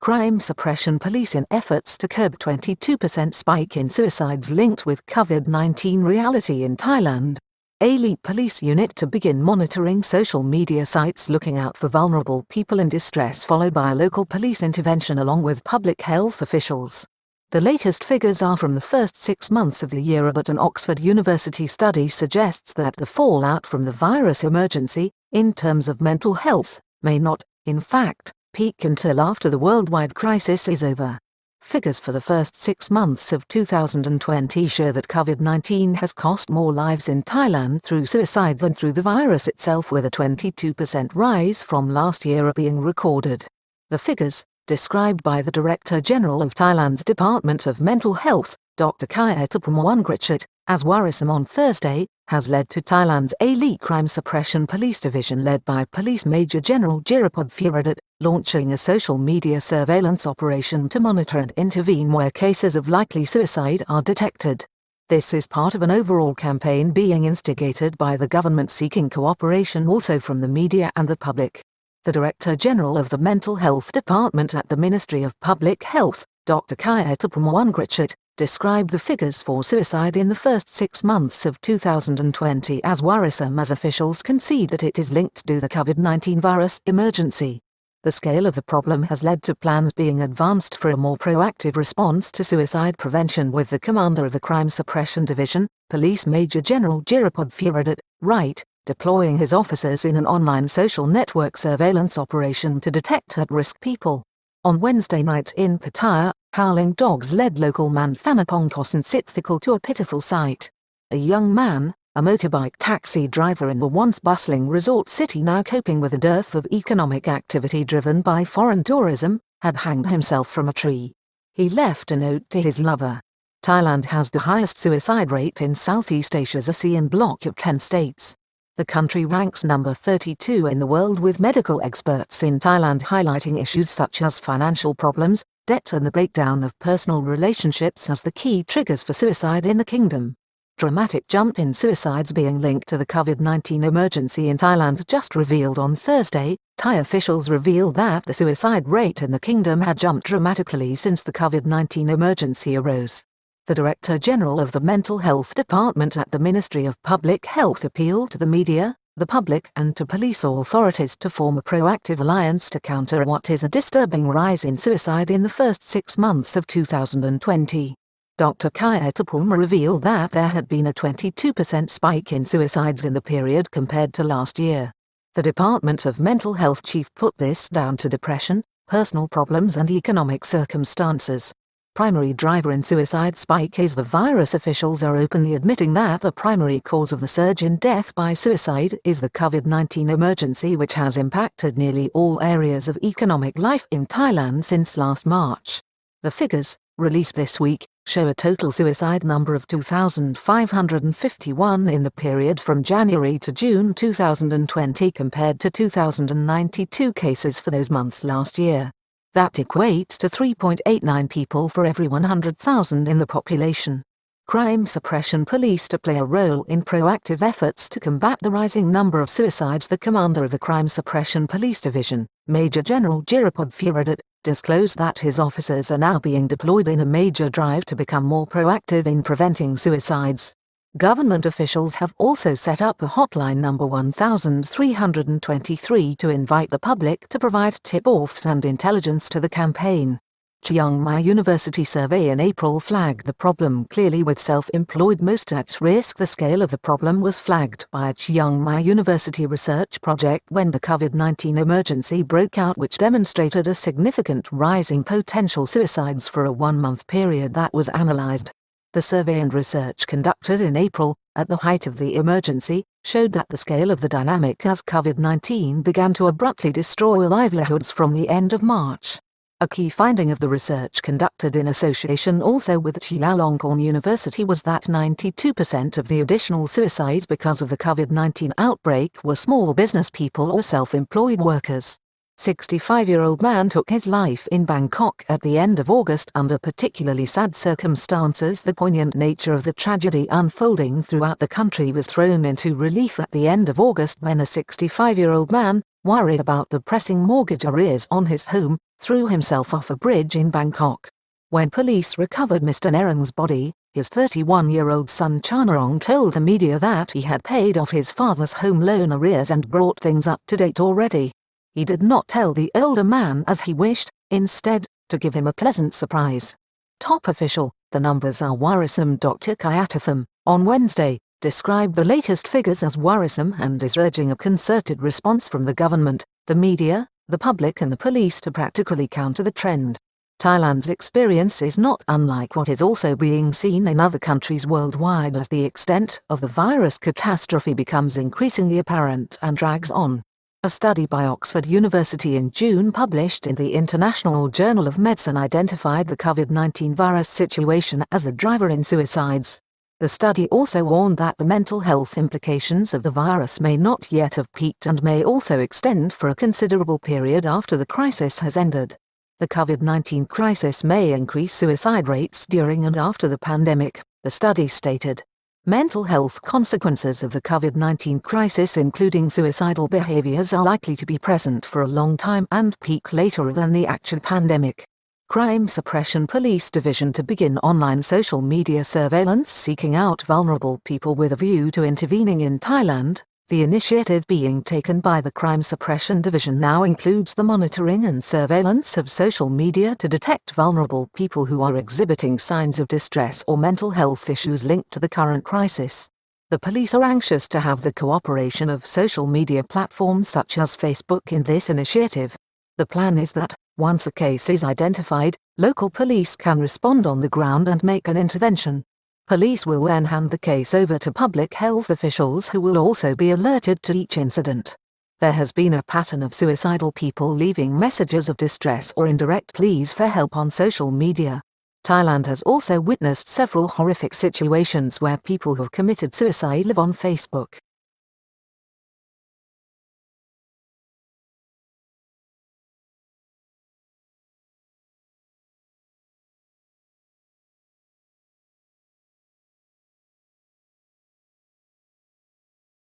Crime Suppression Police in efforts to curb 22% spike in suicides linked with COVID-19 reality in Thailand. Elite police unit to begin monitoring social media sites looking out for vulnerable people in distress, followed by a local police intervention along with public health officials. The latest figures are from the first 6 months of the year, but an Oxford University study suggests that the fallout from the virus emergency, in terms of mental health, may not, in fact, peak until after the worldwide crisis is over. Figures for the first 6 months of 2020 show that COVID-19 has cost more lives in Thailand through suicide than through the virus itself, with a 22% rise from last year being recorded. The figures, described by the Director General of Thailand's Department of Mental Health, Dr. Kyaetapumwangritchit, as worrisome on Thursday, has led to Thailand's elite Crime Suppression Police Division led by Police Major General Jirapub Phiradat, launching a social media surveillance operation to monitor and intervene where cases of likely suicide are detected. This is part of an overall campaign being instigated by the government seeking cooperation also from the media and the public. The Director General of the Mental Health Department at the Ministry of Public Health, Dr. Kyaetapumwangritchit, described the figures for suicide in the first 6 months of 2020 as worrisome as officials concede that it is linked to the COVID-19 virus emergency. The scale of the problem has led to plans being advanced for a more proactive response to suicide prevention, with the commander of the Crime Suppression Division, Police Major General Jirapub Phiradat, deploying his officers in an online social network surveillance operation to detect at-risk people. On Wednesday night in Pattaya, howling dogs led local man Thanapong Kosansithikal to a pitiful sight. A young man, a motorbike taxi driver in the once bustling resort city now coping with a dearth of economic activity driven by foreign tourism, had hanged himself from a tree. He left a note to his lover. Thailand has the highest suicide rate in Southeast Asia's ASEAN bloc of 10 states. The country ranks number 32 in the world, with medical experts in Thailand highlighting issues such as financial problems, debt and the breakdown of personal relationships as the key triggers for suicide in the kingdom. Dramatic jump in suicides being linked to the COVID-19 emergency in Thailand just revealed on Thursday. Thai officials revealed that the suicide rate in the kingdom had jumped dramatically since the COVID-19 emergency arose. The Director General of the Mental Health Department at the Ministry of Public Health appealed to the media, the public and to police authorities to form a proactive alliance to counter what is a disturbing rise in suicide in the first 6 months of 2020. Dr. Kyaetapum revealed that there had been a 22% spike in suicides in the period compared to last year. The Department of Mental Health chief put this down to depression, personal problems and economic circumstances. Primary driver in suicide spike is the virus. Officials are openly admitting that the primary cause of the surge in death by suicide is the COVID-19 emergency, which has impacted nearly all areas of economic life in Thailand since last March. The figures, released this week, show a total suicide number of 2,551 in the period from January to June 2020 compared to 2,092 cases for those months last year. That equates to 3.89 people for every 100,000 in the population. Crime Suppression Police to play a role in proactive efforts to combat the rising number of suicides. The commander of the Crime Suppression Police Division, Major General Jirapub Phiradat, disclosed that his officers are now being deployed in a major drive to become more proactive in preventing suicides. Government officials have also set up a hotline number 1323 to invite the public to provide tip-offs and intelligence to the campaign. Chiang Mai University survey in April flagged the problem clearly, with self-employed most at risk. The scale of the problem was flagged by a Chiang Mai University research project when the COVID-19 emergency broke out, which demonstrated a significant rise in potential suicides for a 1-month period that was analyzed. The survey and research conducted in April, at the height of the emergency, showed that the scale of the dynamic as COVID-19 began to abruptly destroy livelihoods from the end of March. A key finding of the research conducted in association also with Chulalongkorn University was that 92% of the additional suicides because of the COVID-19 outbreak were small business people or self-employed workers. 65-year-old man took his life in Bangkok at the end of August under particularly sad circumstances. The poignant nature of the tragedy unfolding throughout the country was thrown into relief at the end of August when a 65-year-old man, worried about the pressing mortgage arrears on his home, threw himself off a bridge in Bangkok. When police recovered Mr. Nerong's body, his 31-year-old son Chanarong told the media that he had paid off his father's home loan arrears and brought things up to date already. He did not tell the older man as he wished, instead, to give him a pleasant surprise. Top official, the numbers are worrisome. Dr. Kayatatham, on Wednesday, described the latest figures as worrisome and is urging a concerted response from the government, the media, the public and the police to practically counter the trend. Thailand's experience is not unlike what is also being seen in other countries worldwide as the extent of the virus catastrophe becomes increasingly apparent and drags on. A study by Oxford University in June published in the International Journal of Medicine identified the COVID-19 virus situation as a driver in suicides. The study also warned that the mental health implications of the virus may not yet have peaked and may also extend for a considerable period after the crisis has ended. The COVID-19 crisis may increase suicide rates during and after the pandemic, the study stated. Mental health consequences of the COVID-19 crisis, including suicidal behaviors, are likely to be present for a long time and peak later than the actual pandemic. Crime Suppression Police Division to begin online social media surveillance seeking out vulnerable people with a view to intervening in Thailand. The initiative being taken by the Crime Suppression Division now includes the monitoring and surveillance of social media to detect vulnerable people who are exhibiting signs of distress or mental health issues linked to the current crisis. The police are anxious to have the cooperation of social media platforms such as Facebook in this initiative. The plan is that, once a case is identified, local police can respond on the ground and make an intervention. Police will then hand the case over to public health officials who will also be alerted to each incident. There has been a pattern of suicidal people leaving messages of distress or indirect pleas for help on social media. Thailand has also witnessed several horrific situations where people who have committed suicide live on Facebook.